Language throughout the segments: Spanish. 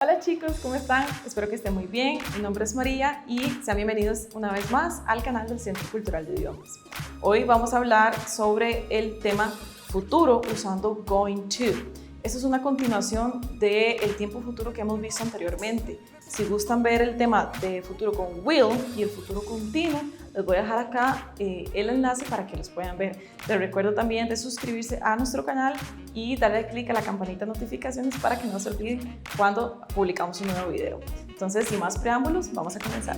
Hola chicos, ¿cómo están? Espero que estén muy bien. Mi nombre es María y sean bienvenidos una vez más al canal del Centro Cultural de Idiomas. Hoy vamos a hablar sobre el tema futuro usando going to. Esto es una continuación del tiempo futuro que hemos visto anteriormente. Si gustan ver el tema de futuro con will y el futuro continuo, les voy a dejar acá el enlace para que los puedan ver. Les recuerdo también de suscribirse a nuestro canal y darle clic a la campanita de notificaciones para que no se olviden cuando publicamos un nuevo video. Entonces, sin más preámbulos, vamos a comenzar.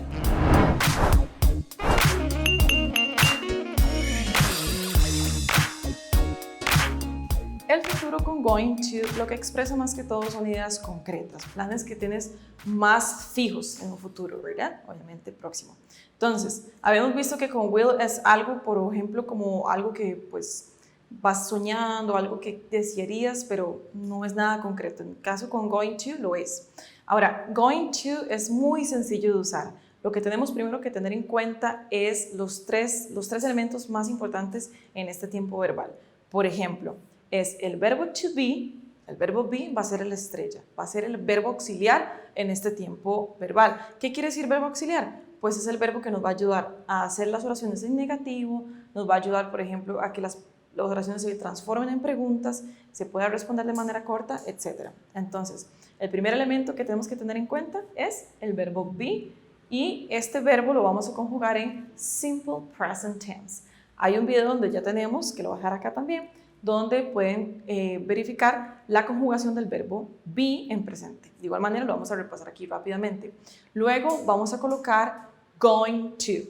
El futuro con going to lo que expresa más que todo son ideas concretas, planes que tienes más fijos en un futuro, ¿verdad? Obviamente próximo. Entonces, habíamos visto que con will es algo, por ejemplo, como algo que pues vas soñando, algo que desearías, pero no es nada concreto. En el caso con going to lo es. Ahora, going to es muy sencillo de usar. Lo que tenemos primero que tener en cuenta es los tres elementos más importantes en este tiempo verbal. Por ejemplo, es el verbo to be, el verbo be va a ser la estrella, va a ser el verbo auxiliar en este tiempo verbal. ¿Qué quiere decir verbo auxiliar? Pues es el verbo que nos va a ayudar a hacer las oraciones en negativo, nos va a ayudar, por ejemplo, a que las oraciones se transformen en preguntas, se pueda responder de manera corta, etc. Entonces, el primer elemento que tenemos que tener en cuenta es el verbo be y este verbo lo vamos a conjugar en simple present tense. Hay un video donde ya tenemos, que lo voy a dejar acá también, donde pueden verificar la conjugación del verbo be en presente. De igual manera lo vamos a repasar aquí rápidamente. Luego vamos a colocar going to,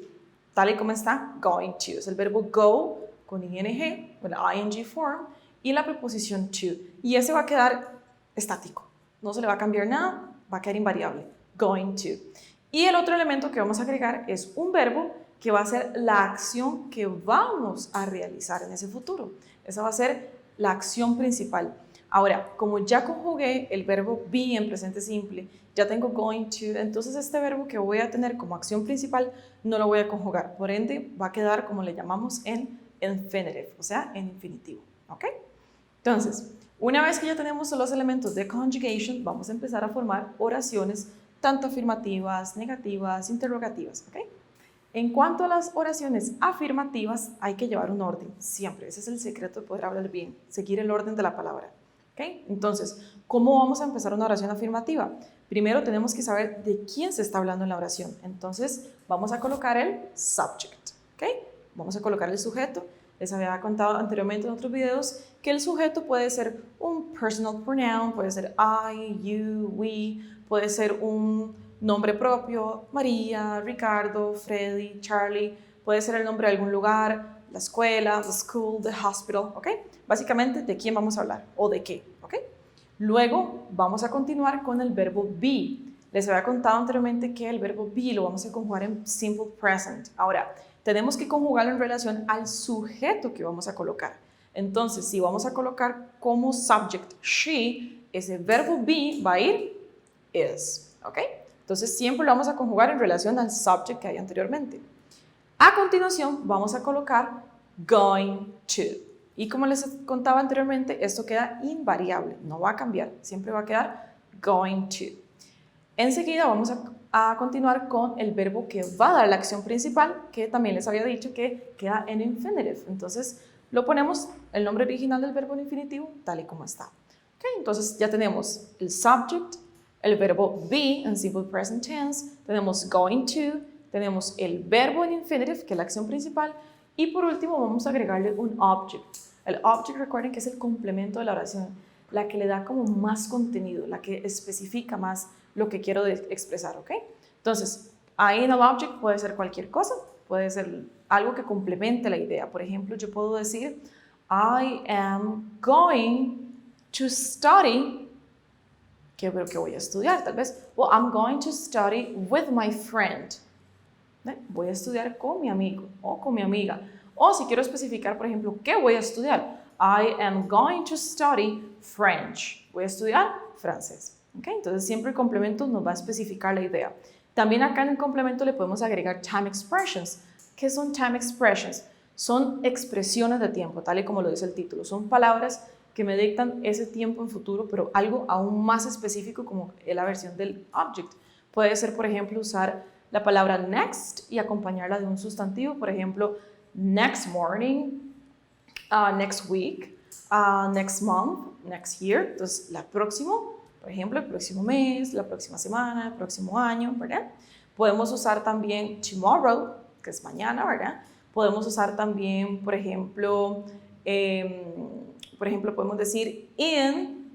tal y como está, going to. Es el verbo go con ing, con la ing form y la preposición to. Y ese va a quedar estático, no se le va a cambiar nada, va a quedar invariable, going to. Y el otro elemento que vamos a agregar es un verbo que va a ser la acción que vamos a realizar en ese futuro. Esa va a ser la acción principal. Ahora, como ya conjugué el verbo be en presente simple, ya tengo going to, entonces este verbo que voy a tener como acción principal no lo voy a conjugar. Por ende, va a quedar como le llamamos en infinitive, o sea, en infinitivo. ¿Ok? Entonces, una vez que ya tenemos los elementos de conjugation, vamos a empezar a formar oraciones tanto afirmativas, negativas, interrogativas. ¿Ok? En cuanto a las oraciones afirmativas, hay que llevar un orden, siempre. Ese es el secreto de poder hablar bien, seguir el orden de la palabra. ¿Okay? Entonces, ¿cómo vamos a empezar una oración afirmativa? Primero tenemos que saber de quién se está hablando en la oración. Entonces, vamos a colocar el subject. ¿Okay? Vamos a colocar el sujeto. Les había contado anteriormente en otros videos que el sujeto puede ser un personal pronoun, puede ser I, you, we, puede ser un nombre propio, María, Ricardo, Freddy, Charlie, puede ser el nombre de algún lugar, la escuela, the school, the hospital, ¿ok? Básicamente, ¿de quién vamos a hablar o de qué? ¿Ok? Luego, vamos a continuar con el verbo be. Les había contado anteriormente que el verbo be lo vamos a conjugar en simple present. Ahora, tenemos que conjugarlo en relación al sujeto que vamos a colocar. Entonces, si vamos a colocar como subject she, ese verbo be va a ir is, ¿ok? Entonces, siempre lo vamos a conjugar en relación al subject que hay anteriormente. A continuación, vamos a colocar going to. Y como les contaba anteriormente, esto queda invariable, no va a cambiar, siempre va a quedar going to. Enseguida vamos a continuar con el verbo que va a dar la acción principal, que también les había dicho que queda en infinitive. Entonces, lo ponemos el nombre original del verbo en infinitivo, tal y como está. ¿Okay? Entonces, ya tenemos el subject, el verbo be en simple present tense, tenemos going to, tenemos el verbo en infinitive, que es la acción principal, y por último vamos a agregarle un object. El object, recuerden que es el complemento de la oración, la que le da como más contenido, la que especifica más lo que quiero expresar, ¿ok? Entonces, ahí en el object puede ser cualquier cosa, puede ser algo que complemente la idea. Por ejemplo, yo puedo decir, I am going to study. ¿Qué voy a estudiar? Tal vez, well, I'm going to study with my friend. Voy a estudiar con mi amigo o con mi amiga. O si quiero especificar, por ejemplo, ¿qué voy a estudiar? I am going to study French. Voy a estudiar francés. ¿Okay? Entonces, siempre el complemento nos va a especificar la idea. También acá en el complemento le podemos agregar time expressions. ¿Qué son time expressions? Son expresiones de tiempo, tal y como lo dice el título. Son palabras que me dictan ese tiempo en futuro, pero algo aún más específico como es la versión del object. Puede ser, por ejemplo, usar la palabra next y acompañarla de un sustantivo, por ejemplo, next morning, next week, next month, next year. Entonces, la próximo, por ejemplo, el próximo mes, la próxima semana, el próximo año, ¿verdad? Podemos usar también tomorrow, que es mañana, ¿verdad? Podemos usar también, por ejemplo, podemos decir in,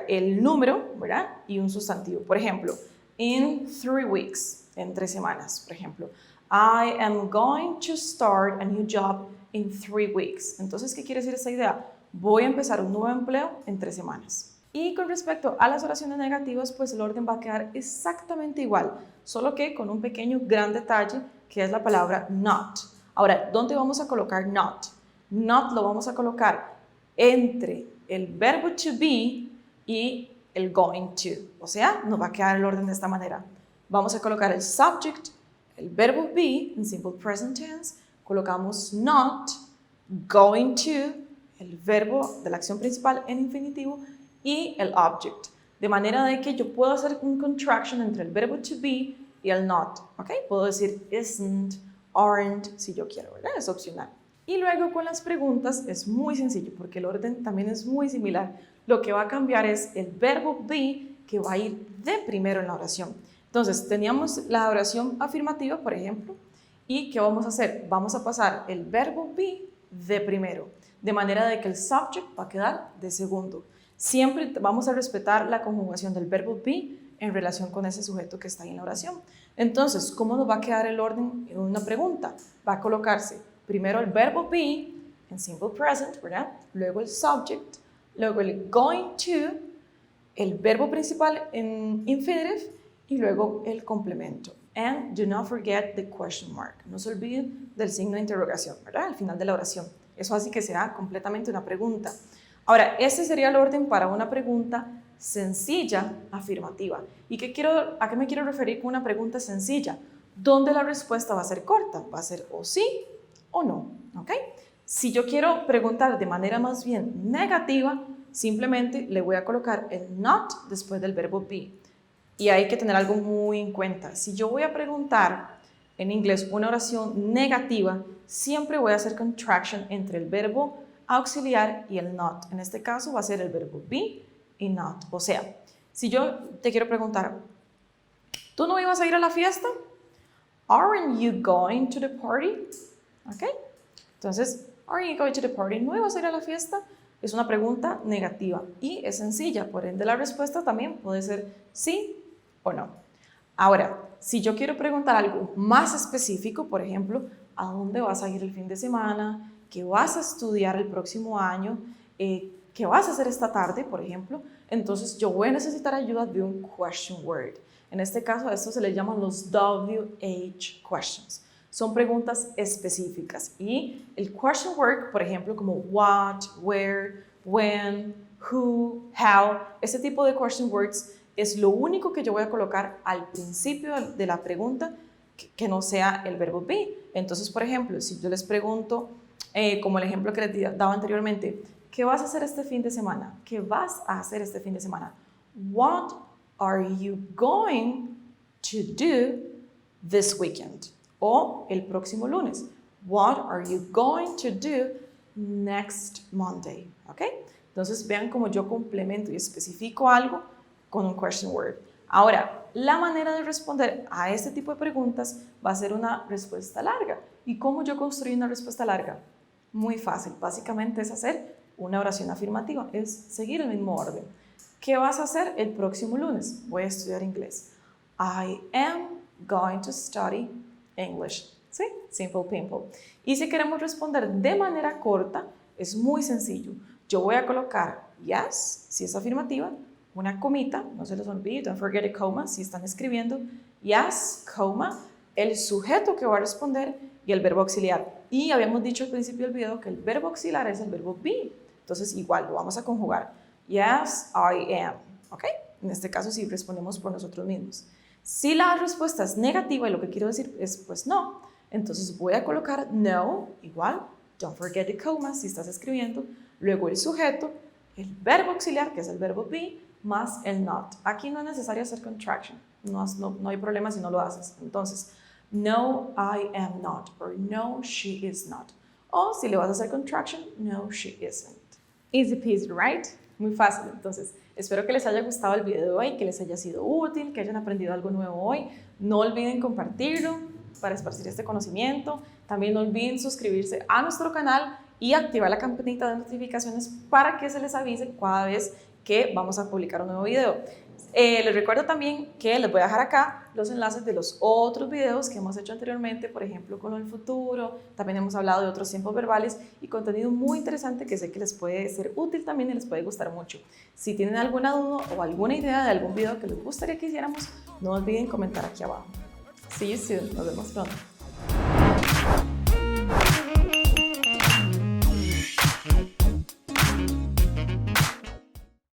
el número, ¿verdad? Y un sustantivo. Por ejemplo, in 3 weeks, en 3 semanas, por ejemplo. I am going to start a new job in 3 weeks. Entonces, ¿qué quiere decir esa idea? Voy a empezar un nuevo empleo en 3 semanas. Y con respecto a las oraciones negativas, pues el orden va a quedar exactamente igual, solo que con un pequeño gran detalle, que es la palabra not. Ahora, ¿dónde vamos a colocar not? Not lo vamos a colocar entre el verbo to be y el going to. O sea, nos va a quedar el orden de esta manera. Vamos a colocar el subject, el verbo be, en simple present tense. Colocamos not, going to, el verbo de la acción principal en infinitivo, y el object, de manera de que yo puedo hacer un contraction entre el verbo to be y el not, ¿ok? Puedo decir isn't, aren't, si yo quiero, ¿verdad? Es opcional. Y luego con las preguntas es muy sencillo, porque el orden también es muy similar. Lo que va a cambiar es el verbo be, que va a ir de primero en la oración. Entonces, teníamos la oración afirmativa, por ejemplo, y ¿qué vamos a hacer? Vamos a pasar el verbo be de primero, de manera de que el subject va a quedar de segundo. Siempre vamos a respetar la conjugación del verbo be en relación con ese sujeto que está ahí en la oración. Entonces, ¿cómo nos va a quedar el orden en una pregunta? Va a colocarse primero el verbo be en simple present, ¿verdad? Luego el subject, luego el going to, el verbo principal en infinitive y luego el complemento. And do not forget the question mark. No se olviden del signo de interrogación, ¿verdad? Al final de la oración. Eso hace que sea completamente una pregunta. Ahora, este sería el orden para una pregunta sencilla afirmativa. ¿Y a qué me quiero referir con una pregunta sencilla? Donde la respuesta va a ser corta, va a ser o sí o no, ¿ok? Si yo quiero preguntar de manera más bien negativa, simplemente le voy a colocar el not después del verbo be. Y hay que tener algo muy en cuenta. Si yo voy a preguntar en inglés una oración negativa, siempre voy a hacer contraction entre el verbo auxiliar y el not. En este caso va a ser el verbo be y not. O sea, si yo te quiero preguntar, ¿tú no ibas a ir a la fiesta? Aren't you going to the party? ¿Ok? Entonces, aren't you going to the party? ¿No ibas a ir a la fiesta? Es una pregunta negativa y es sencilla, por ende la respuesta también puede ser sí o no. Ahora, si yo quiero preguntar algo más específico, por ejemplo, ¿a dónde vas a ir el fin de semana? ¿Qué vas a estudiar el próximo año? ¿Qué vas a hacer esta tarde, por ejemplo? Entonces yo voy a necesitar ayuda de un question word. En este caso, a esto se le llaman los WH questions. Son preguntas específicas. Y el question word, por ejemplo, como what, where, when, who, how, ese tipo de question words es lo único que yo voy a colocar al principio de la pregunta que no sea el verbo be. Entonces, por ejemplo, si yo les pregunto, como el ejemplo que les daba anteriormente, ¿qué vas a hacer este fin de semana? ¿Qué vas a hacer este fin de semana? What are you going to do this weekend? O el próximo lunes. What are you going to do next Monday? ¿Ok? Entonces vean cómo yo complemento y especifico algo con un question word. Ahora, la manera de responder a este tipo de preguntas va a ser una respuesta larga. ¿Y cómo yo construyo una respuesta larga? Muy fácil. Básicamente es hacer una oración afirmativa. Es seguir el mismo orden. ¿Qué vas a hacer el próximo lunes? Voy a estudiar inglés. I am going to study English. ¿Sí? Simple, pimple. Y si queremos responder de manera corta, es muy sencillo. Yo voy a colocar yes, si es afirmativa, una comita, no se les olvide, don't forget a comma, si están escribiendo, yes, coma, el sujeto que va a responder y el verbo auxiliar. Y habíamos dicho al principio del video que el verbo auxiliar es el verbo be. Entonces, igual, lo vamos a conjugar. Yes, I am. ¿Ok? En este caso, sí respondemos por nosotros mismos. Si la respuesta es negativa y lo que quiero decir es, pues no, entonces voy a colocar no, igual, don't forget the comma si estás escribiendo, luego el sujeto, el verbo auxiliar, que es el verbo be, más el not. Aquí no es necesario hacer contraction, no hay problema si no lo haces. Entonces, no, I am not, or no, she is not. O si le vas a hacer contraction, no, she isn't. Easy peasy, right? Muy fácil. Entonces, espero que les haya gustado el video de hoy, que les haya sido útil, que hayan aprendido algo nuevo hoy. No olviden compartirlo para esparcir este conocimiento. También no olviden suscribirse a nuestro canal y activar la campanita de notificaciones para que se les avise cada vez que vamos a publicar un nuevo video. Les recuerdo también que les voy a dejar acá los enlaces de los otros videos que hemos hecho anteriormente, por ejemplo con el futuro, también hemos hablado de otros tiempos verbales y contenido muy interesante que sé que les puede ser útil también y les puede gustar mucho. Si tienen alguna duda o alguna idea de algún video que les gustaría que hiciéramos, no olviden comentar aquí abajo. See you soon, nos vemos pronto.